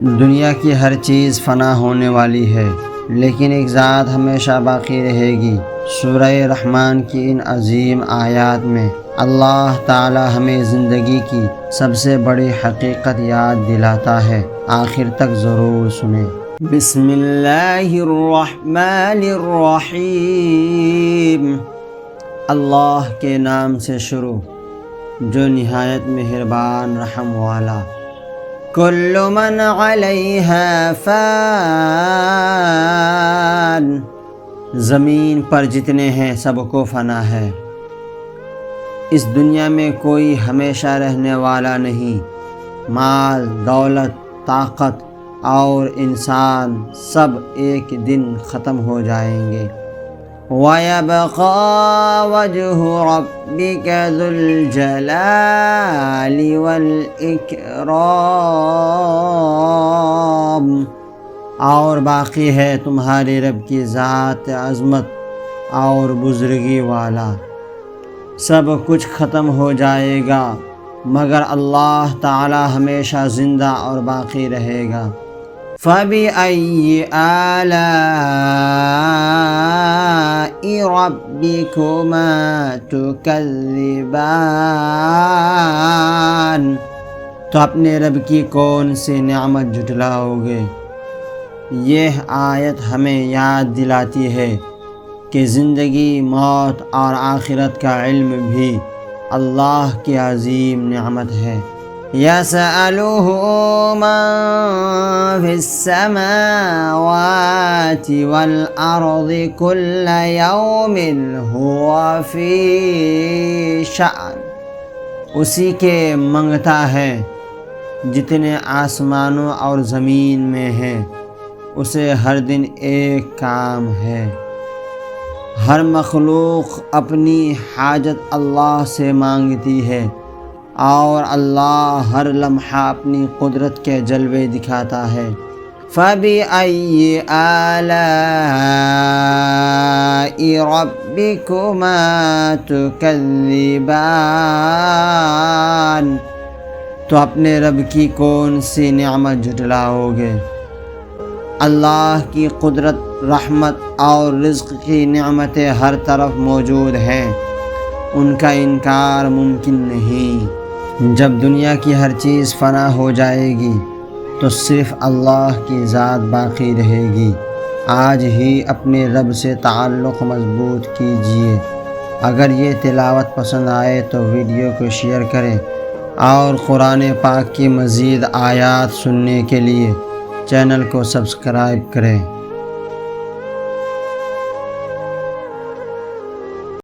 دنیا کی ہر چیز فنا ہونے والی ہے، لیکن ایک ذات ہمیشہ باقی رہے گی۔ سورہ رحمان کی ان عظیم آیات میں اللہ تعالی ہمیں زندگی کی سب سے بڑی حقیقت یاد دلاتا ہے، آخر تک ضرور سنیں۔ بسم اللہ الرحمن الرحیم، اللہ کے نام سے شروع جو نہایت مہربان رحم والا۔ کل من علیہا فان، زمین پر جتنے ہیں سب کو فنا ہے۔ اس دنیا میں کوئی ہمیشہ رہنے والا نہیں۔ مال، دولت، طاقت اور انسان سب ایک دن ختم ہو جائیں گے۔ وَيَبْقَى وَجْهُ رَبِّكَ ذُو الْجَلَالِ وَالْإِكْرَامِ، اور باقی ہے تمہارے رب کی ذات عظمت اور بزرگی والا۔ سب کچھ ختم ہو جائے گا مگر اللہ تعالی ہمیشہ زندہ اور باقی رہے گا۔ فَبِأَيِّ آلَاءِ رَبِّكُمَا تُكَذِّبَانِ، تو اپنے رب کی کون سی نعمت جھٹلاؤ گے؟ یہ آیت ہمیں یاد دلاتی ہے کہ زندگی، موت اور آخرت کا علم بھی اللہ کی عظیم نعمت ہے۔ يَسْأَلُهُ مَن فِي السَّمَاوَاتِ وَالْأَرْضِ كُلَّ يَوْمٍ هُوَ فِي شَأْنٍ، اسی کے منگتا ہے جتنے آسمانوں اور زمین میں ہیں، اسے ہر دن ایک کام ہے۔ ہر مخلوق اپنی حاجت اللہ سے مانگتی ہے، اور اللہ ہر لمحہ اپنی قدرت کے جلوے دکھاتا ہے۔ فَبِأَيِّ آلَاءِ رَبِّكُمَا تُكَذِّبَانِ، تو اپنے رب کی کون سی نعمت جھٹلاؤ گے؟ اللہ کی قدرت، رحمت اور رزق کی نعمتیں ہر طرف موجود ہیں، ان کا انکار ممکن نہیں۔ جب دنیا کی ہر چیز فنا ہو جائے گی تو صرف اللہ کی ذات باقی رہے گی۔ آج ہی اپنے رب سے تعلق مضبوط کیجیے۔ اگر یہ تلاوت پسند آئے تو ویڈیو کو شیئر کریں، اور قرآن پاک کی مزید آیات سننے کے لیے چینل کو سبسکرائب کریں۔